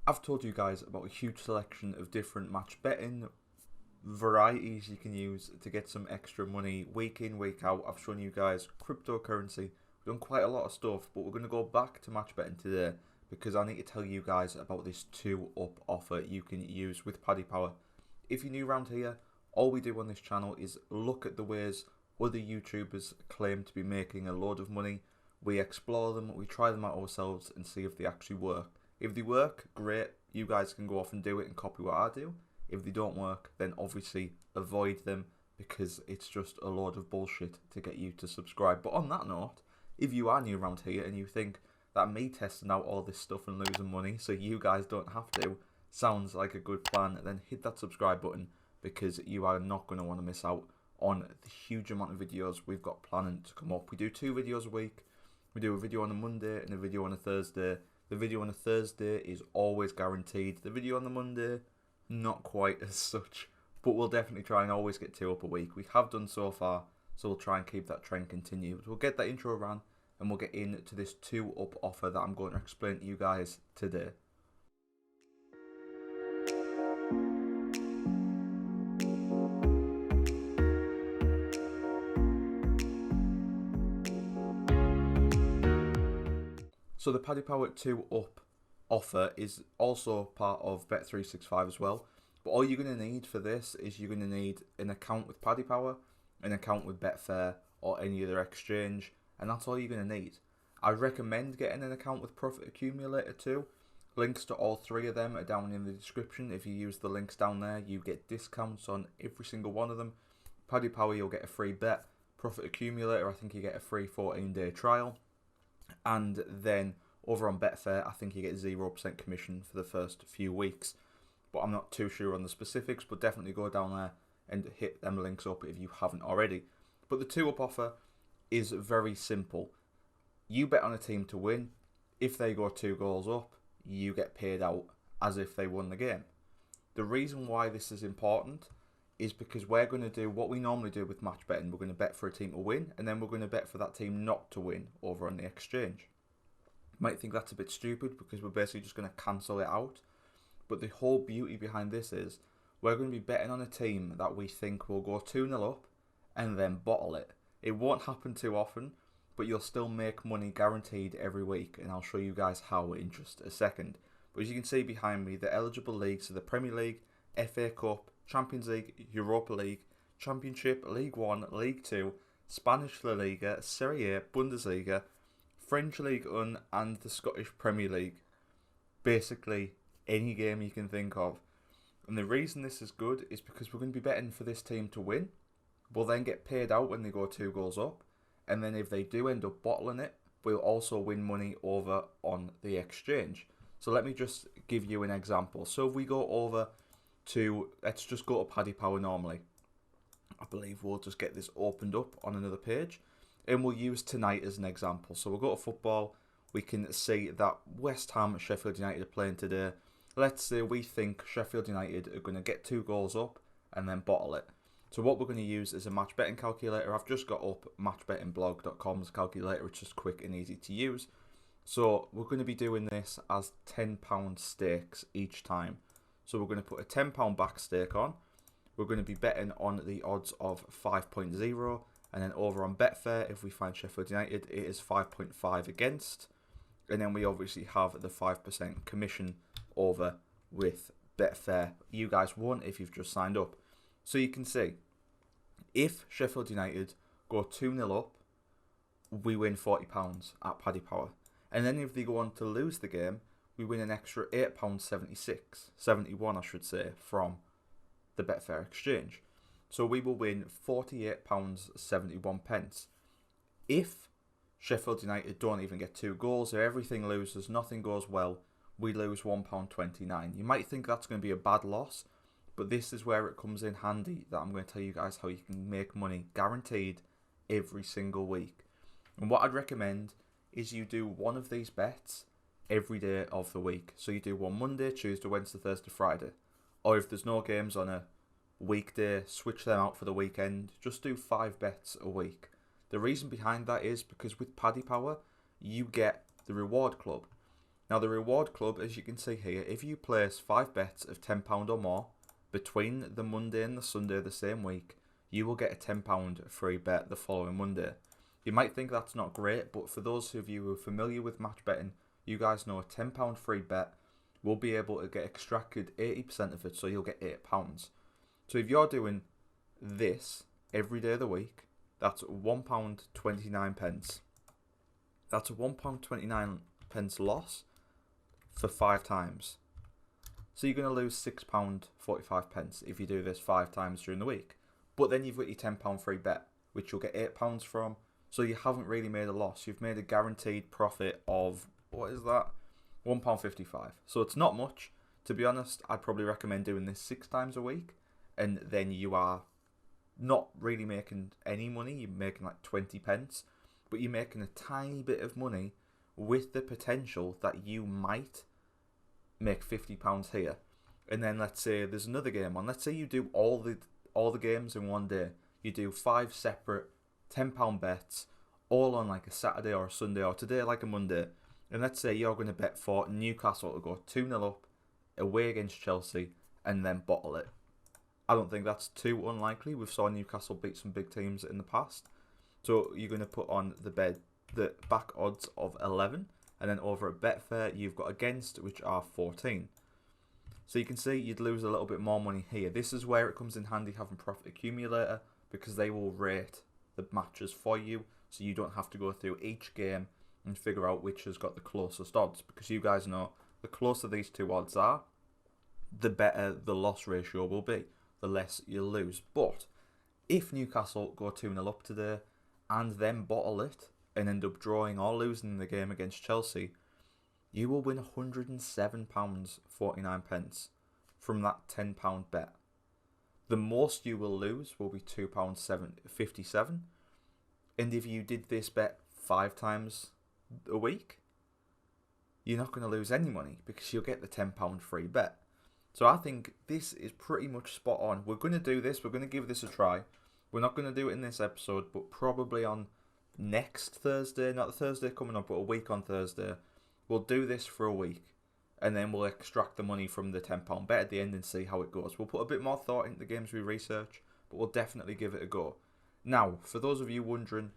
I've told you guys about a huge selection of different match betting varieties you can use to get some extra money week in, week out. I've shown you guys cryptocurrency. We've done quite a lot of stuff, but we're going to go back to match betting today because I need to tell you guys about this 2UP offer you can use with PaddyPower. If you're new around here, all we do on this channel is look at the ways other YouTubers claim to be making a load of money. We explore them, we try them out ourselves and see if they actually work. If they work, great, you guys can go off and do it and copy what I do. If they don't work, then obviously avoid them because it's just a load of bullshit to get you to subscribe. But on that note, if you are new around here and you think that me testing out all this stuff and losing money so you guys don't have to sounds like a good plan, then hit that subscribe button because you are not going to want to miss out on the huge amount of videos we've got planning to come up. We do 2 videos a week. We do a video on a Monday and a video on a Thursday. The video on a Thursday is always guaranteed. The video on the Monday, not quite as such, but we'll definitely try and always get 2 up a week. We have done so far, so we'll try and keep that trend continued. We'll get that intro ran and we'll get into this 2UP offer that I'm going to explain to you guys today. So the PaddyPower 2UP offer is also part of Bet365 as well. But all you're going to need for this is you're going to need an account with PaddyPower, an account with Betfair or any other exchange, and that's all you're going to need. I recommend getting an account with Profit Accumulator too. Links to all 3 of them are down in the description. If you use the links down there, you get discounts on every single one of them. PaddyPower, you'll get a free bet. Profit Accumulator, I think you get a free 14-day trial. And then over on Betfair, I think you get 0% commission for the first few weeks. But I'm not too sure on the specifics, but definitely go down there and hit them links up if you haven't already. But the 2UP offer is very simple. You bet on a team to win. If they go 2 goals up, you get paid out as if they won the game. The reason why this is important is because we're going to do what we normally do with match betting. We're going to bet for a team to win, and then we're going to bet for that team not to win over on the exchange. You might think that's a bit stupid because we're basically just going to cancel it out. But the whole beauty behind this is we're going to be betting on a team that we think will go 2-0 up and then bottle it. It won't happen too often, but you'll still make money guaranteed every week, and I'll show you guys how in just a second. But as you can see behind me, the eligible leagues are the Premier League, FA Cup, Champions League, Europa League, Championship, League 1, League 2, Spanish La Liga, Serie A, Bundesliga, French League 1 and the Scottish Premier League. Basically, any game you can think of. And the reason this is good is because we're going to be betting for this team to win. We'll then get paid out when they go 2 goals up. And then if they do end up bottling it, we'll also win money over on the exchange. So let me just give you an example. So if we go over to, let's just go to PaddyPower normally. I believe we'll just get this opened up on another page. And we'll use tonight as an example. So we'll go to football. We can see that West Ham and Sheffield United are playing today. Let's say we think Sheffield United are going to get 2 goals up and then bottle it. So what we're going to use is a match betting calculator. I've just got up matchbettingblog.com's calculator. It's just quick and easy to use. So we're going to be doing this as £10 stakes each time. So we're going to put a £10 back stake on. We're going to be betting on the odds of 5.0. And then over on Betfair, if we find Sheffield United, it is 5.5 against. And then we obviously have the 5% commission over with Betfair. You guys won't if you've just signed up. So you can see, if Sheffield United go 2-0 up, we win £40 at PaddyPower. And then if they go on to lose the game, we win an extra £8.76, 71 I should say, from the Betfair exchange. So we will win £48.71. If Sheffield United don't even get 2 goals, or everything loses, nothing goes well, we lose £1.29. You might think that's going to be a bad loss, but this is where it comes in handy that I'm going to tell you guys how you can make money guaranteed every single week. And what I'd recommend is you do one of these bets every day of the week. So you do one Monday, Tuesday, Wednesday, Thursday, Friday. Or if there's no games on a weekday, switch them out for the weekend. Just do 5 bets a week. The reason behind that is because with PaddyPower, you get the reward club. Now the reward club, as you can see here, if you place 5 bets of £10 or more between the Monday and the Sunday the same week, you will get a £10 free bet the following Monday. You might think that's not great, but for those of you who are familiar with match betting, you guys know a £10 free bet will be able to get extracted 80% of it, so you'll get £8. So if you're doing this every day of the week, that's £1.29. That's a £1.29 loss for 5 times. So you're going to lose £6.45 if you do this 5 times during the week. But then you've got your £10 free bet, which you'll get £8 from. So you haven't really made a loss. You've made a guaranteed profit of, what is that? £1.55. So it's not much. To be honest, I'd probably recommend doing this 6 times a week. And then you are not really making any money. You're making like 20 pence. But you're making a tiny bit of money with the potential that you might make £50 here. And then let's say there's another game on. Let's say you do all the games in one day. You do 5 separate £10 bets, all on like a Saturday or a Sunday, or today like a Monday. And let's say you're going to bet for Newcastle to go 2-0 up away against Chelsea and then bottle it. I don't think that's too unlikely. We've saw Newcastle beat some big teams in the past. So you're going to put on the back odds of 11, and then over at Betfair you've got against, which are 14. So you can see you'd lose a little bit more money here. This is where it comes in handy having Profit Accumulator, because they will rate the matches for you, so you don't have to go through each game and figure out which has got the closest odds, because you guys know the closer these two odds are, the better the loss ratio will be, the less you'll lose. But if Newcastle go 2-0 up today and then bottle it and end up drawing or losing the game against Chelsea, you will win £107.49 from that £10 bet. The most you will lose will be £2.57. And if you did this bet 5 times a week, you're not going to lose any money because you'll get the £10 free bet. So I think this is pretty much spot on. We're going to do this. We're going to give this a try. We're not going to do it in this episode, but probably on next Thursday, not the Thursday coming up, but a week on Thursday. We'll do this for a week, and then we'll extract the money from the £10 bet at the end and see how it goes. We'll put a bit more thought into the games we research, but we'll definitely give it a go. Now, for those of you wondering,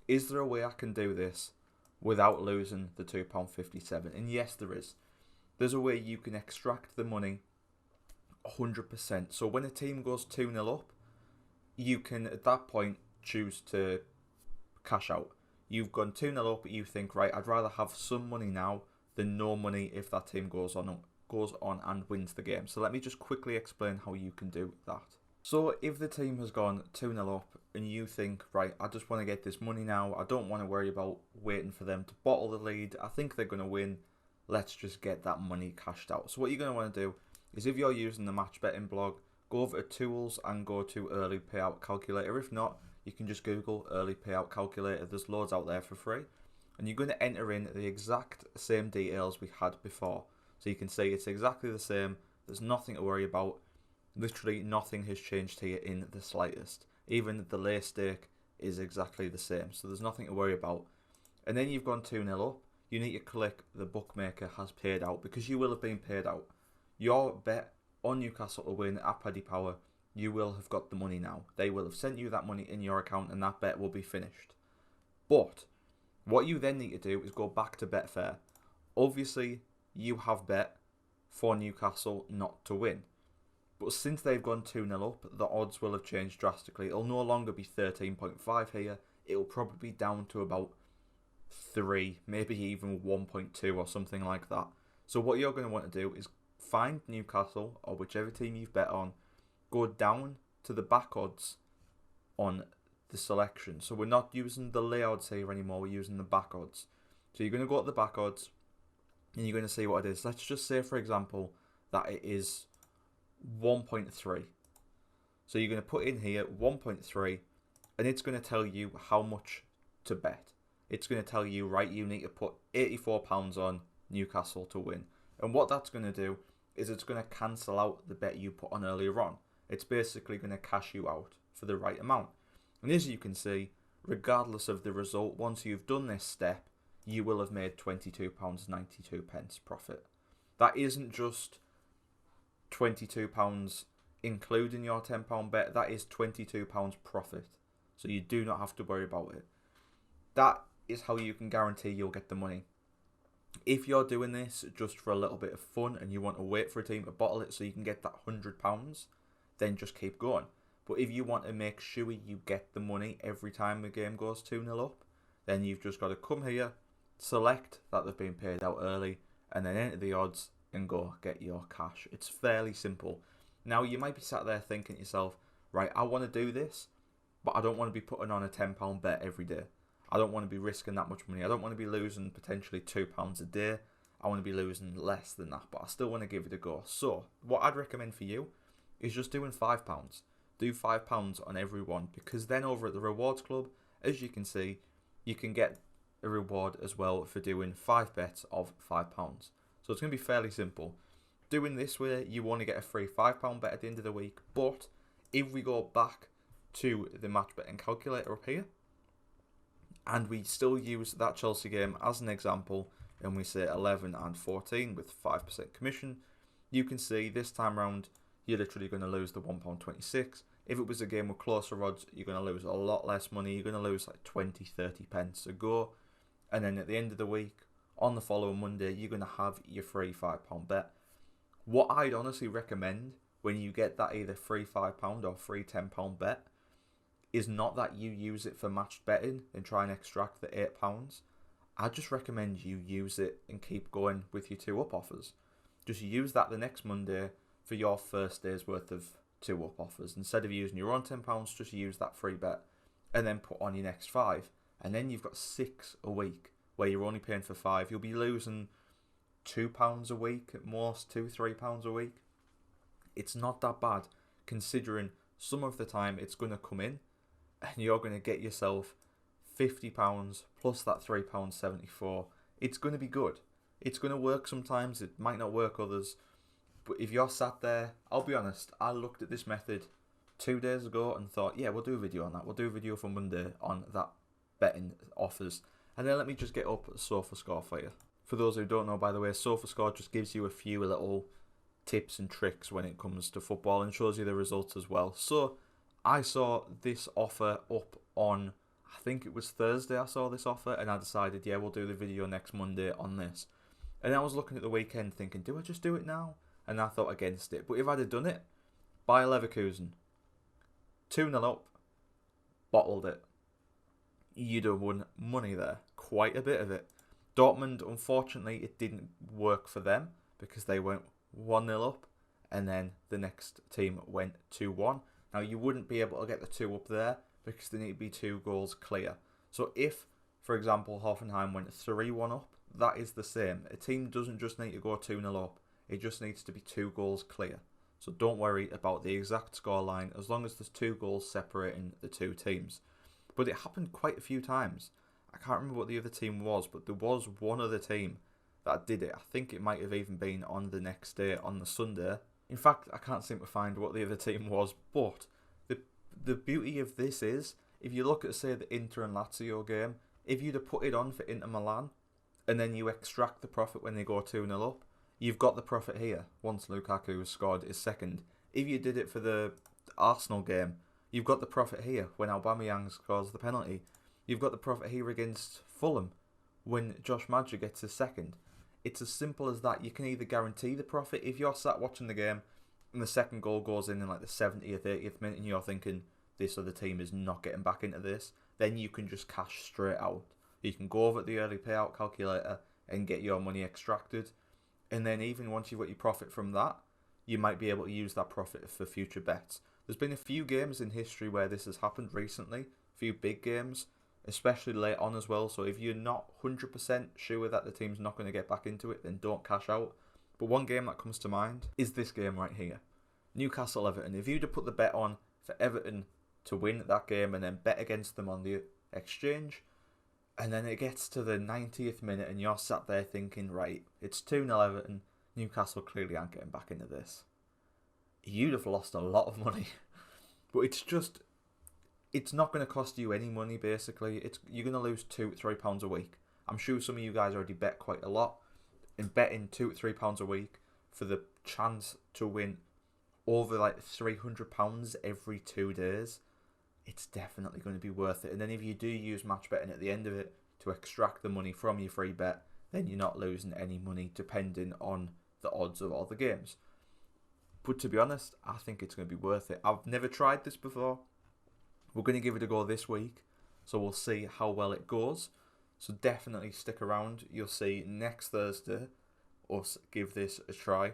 is there a way I can do this without losing the £2.57? And yes, there is. There's a way you can extract the money 100%. So when a team goes 2-0 up, you can at that point choose to cash out. You've gone 2-0 up, but you think, right, I'd rather have some money now than no money if that team goes on and wins the game. So let me just quickly explain how you can do that. So if the team has gone 2-0 up and you think, right, I just want to get this money now, I don't want to worry about waiting for them to bottle the lead, I think they're going to win, let's just get that money cashed out. So what you're going to want to do is, if you're using the match betting blog, go over to tools and go to early payout calculator. If not, you can just Google early payout calculator. There's loads out there for free. And you're going to enter in the exact same details we had before. So you can see it's exactly the same. There's nothing to worry about. Literally nothing has changed here in the slightest. Even the lay stake is exactly the same. So there's nothing to worry about. And then you've gone 2-0 up. You need to click the bookmaker has paid out, because you will have been paid out. Your bet on Newcastle to win at PaddyPower, you will have got the money now. They will have sent you that money in your account and that bet will be finished. But what you then need to do is go back to Betfair. Obviously, you have bet for Newcastle not to win. But since they've gone 2-0 up, the odds will have changed drastically. It'll no longer be 13.5 here. It'll probably be down to about 3, maybe even 1.2 or something like that. So what you're going to want to do is find Newcastle or whichever team you've bet on, go down to the back odds on the selection. So we're not using the lay odds here anymore, we're using the back odds. So you're going to go to the back odds and you're going to see what it is. Let's just say, for example, that it is 1.3. So you're going to put in here 1.3 and it's going to tell you how much to bet. It's going to tell you, right, you need to put £84 on Newcastle to win. And what that's going to do is it's going to cancel out the bet you put on earlier on. It's basically going to cash you out for the right amount. And as you can see, regardless of the result, once you've done this step, you will have made £22.92 profit. That isn't just £22 including your £10 bet, that is £22 profit. So you do not have to worry about it. That is how you can guarantee you'll get the money. If you're doing this just for a little bit of fun and you want to wait for a team to bottle it so you can get that £100, then just keep going. But if you want to make sure you get the money every time the game goes 2-0 up, then you've just got to come here, select that they've been paid out early, and then enter the odds and go get your cash. It's fairly simple. Now, you might be sat there thinking to yourself, right, I want to do this, but I don't want to be putting on a £10 bet every day. I don't want to be risking that much money. I don't want to be losing potentially £2 a day. I want to be losing less than that, but I still want to give it a go. So, what I'd recommend for you is just doing £5. Do £5 on every one, because then over at the Rewards Club, as you can see, you can get a reward as well for doing 5 bets of £5. So it's going to be fairly simple. Doing this way, you want to get a free £5 bet at the end of the week, but if we go back to the match betting calculator up here, and we still use that Chelsea game as an example, and we say 11 and 14 with 5% commission, you can see this time round, you're literally going to lose the £1.26. If it was a game with closer odds, you're going to lose a lot less money. You're going to lose like 20-30 pence a go. And then at the end of the week, on the following Monday, you're going to have your free £5 bet. What I'd honestly recommend when you get that either free £5 or free £10 bet is not that you use it for matched betting and try and extract the £8. I just recommend you use it and keep going with your 2UP offers. Just use that the next Monday for your first day's worth of 2UP offers. Instead of using your own £10, just use that free bet and then put on your next 5. And then you've got 6 a week where you're only paying for 5. You'll be losing £2 a week at most, £2-3 a week. It's not that bad considering some of the time it's going to come in and you're going to get yourself £50 plus that £3.74. It's going to be good. It's going to work sometimes. It might not work others. But if you're sat there, I'll be honest, I looked at this method 2 days ago and thought, yeah, we'll do a video on that. We'll do a video for Monday on that betting offers. And then let me just get up SofaScore for you. For those who don't know, by the way, SofaScore just gives you a few little tips and tricks when it comes to football and shows you the results as well. So I saw this offer up on, I think it was Thursday I saw this offer, and I decided, yeah, we'll do the video next Monday on this. And I was looking at the weekend thinking, do I just do it now? And I thought against it. But if I'd have done it, Bayer Leverkusen, 2-0 up, bottled it. You'd have won money there, quite a bit of it. Dortmund, unfortunately, it didn't work for them because they went 1-0 up and then the next team went 2-1. Now, you wouldn't be able to get the 2 up there because they need to be 2 goals clear. So if, for example, Hoffenheim went 3-1 up, that is the same. A team doesn't just need to go 2-0 up. It just needs to be 2 goals clear. So don't worry about the exact scoreline as long as there's 2 goals separating the 2 teams. But it happened quite a few times. I can't remember what the other team was, but there was one other team that did it. I think it might have even been on the next day, on the Sunday. In fact, I can't seem to find what the other team was, but the beauty of this is, if you look at, say, the Inter and Lazio game, if you'd have put it on for Inter Milan, and then you extract the profit when they go 2-0 up, you've got the profit here, once Lukaku has scored his second. If you did it for the Arsenal game, you've got the profit here, when Aubameyang scores the penalty. You've got the profit here against Fulham, when Josh Maja gets his second. It's as simple as that. You can either guarantee the profit, if you're sat watching the game, and the second goal goes in like the 70th, 80th minute, and you're thinking, this other team is not getting back into this, then you can just cash straight out. You can go over at the early payout calculator and get your money extracted. And then even once you've got your profit from that, you might be able to use that profit for future bets. There's been a few games in history where this has happened recently, a few big games, especially late on as well. So if you're not 100% sure that the team's not going to get back into it, then don't cash out. But one game that comes to mind is this game right here. Newcastle-Everton. If you'd have put the bet on for Everton to win that game and then bet against them on the exchange, and then it gets to the 90th minute and you're sat there thinking, right, it's 2-0 Everton, Newcastle clearly aren't getting back into this. You'd have lost a lot of money. But it's not going to cost you any money, basically. You're going to lose £2-3 a week. I'm sure some of you guys already bet quite a lot. And betting £2 to £3 a week for the chance to win over like £300 every 2 days, it's definitely going to be worth it. And then if you do use match betting at the end of it to extract the money from your free bet, then you're not losing any money depending on the odds of all the games. But to be honest, I think it's going to be worth it. I've never tried this before. We're going to give it a go this week, so we'll see how well it goes. So definitely stick around. You'll see next Thursday us give this a try.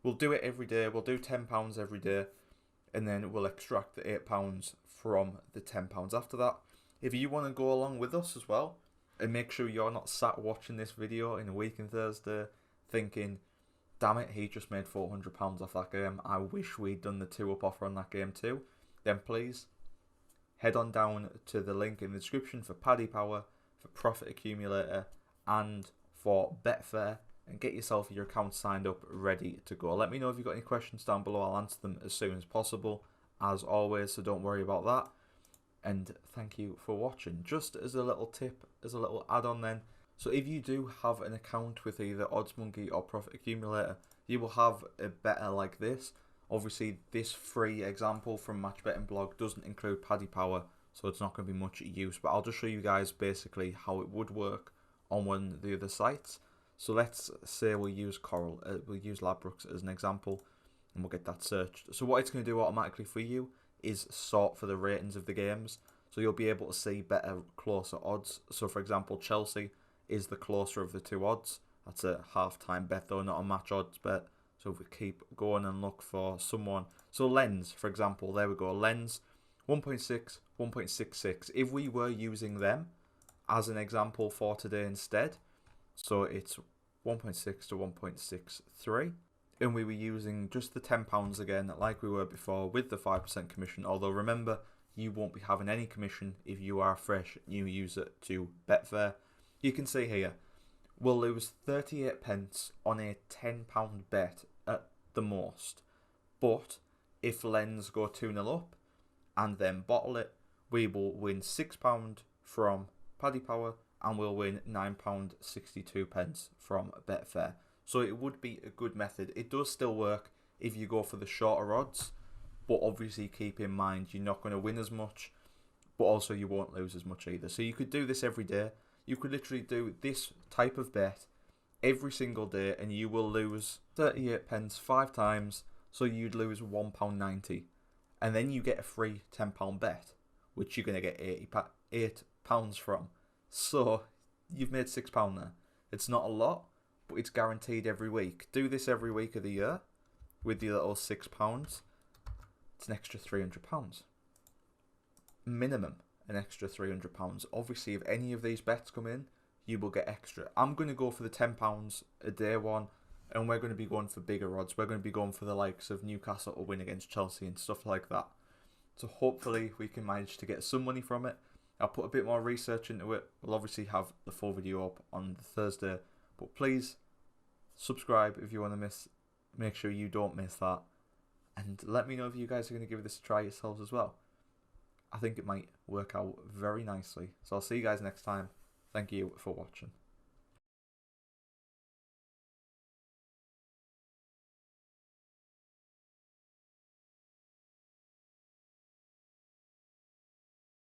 We'll do it every day. We'll do £10 every day, and then we'll extract the £8 from the £10 after that. If you want to go along with us as well, and make sure you're not sat watching this video in a week on Thursday thinking, damn it, he just made £400 off that game, I wish we'd done the 2UP offer on that game too, then please head on down to the link in the description for PaddyPower, for Profit Accumulator, and for Betfair, and get yourself your account signed up, ready to go. Let me know if you've got any questions down below. I'll answer them as soon as possible, as always, so don't worry about that. And thank you for watching. Just as a little tip, as a little add-on then, so if you do have an account with either Odds Monkey or Profit Accumulator, you will have a better like this. Obviously, this free example from Match Betting Blog doesn't include PaddyPower, so it's not going to be much use, but I'll just show you guys basically how it would work on one of the other sites. So let's say we'll use Coral, we'll use Ladbrokes as an example, and we'll get that searched. So what it's going to do automatically for you is sort for the ratings of the games, so you'll be able to see better, closer odds. So for example, Chelsea is the closer of the two odds. That's a half-time bet though, not a match odds bet. So if we keep going and look for someone, so Lens, for example, there we go, Lens, 1.6, 1.66. If we were using them as an example for today instead, so it's 1.6 to 1.63, and we were using just the £10 again, like we were before, with the 5% commission. Although remember, you won't be having any commission if you are a fresh new user to Betfair. You can see here, we'll lose 38 pence on a £10 bet at the most. But if Lens go 2-0 up and then bottle it, we will win £6 from PaddyPower, and we'll win £9.62 from Betfair. So it would be a good method. It does still work if you go for the shorter odds, but obviously keep in mind you're not going to win as much, but also you won't lose as much either. So you could do this every day. You could literally do this type of bet every single day, and you will lose 38 pence 5 times, so you'd lose £1.90. And then you get a free £10 bet, which you're going to get £8 from. So you've made £6 there. It's not a lot, but it's guaranteed every week. Do this every week of the year with your little £6. It's an extra £300. Minimum an extra £300. Obviously, if any of these bets come in, you will get extra. I'm going to go for the £10 a day one, and we're going to be going for bigger odds. We're going to be going for the likes of Newcastle to win against Chelsea and stuff like that. So hopefully we can manage to get some money from it. I'll put a bit more research into it. We'll obviously have the full video up on the Thursday, but please subscribe if you want to make sure you don't miss that, and let me know if you guys are going to give this a try yourselves as well. I think it might work out very nicely. So I'll see you guys next time. Thank you for watching.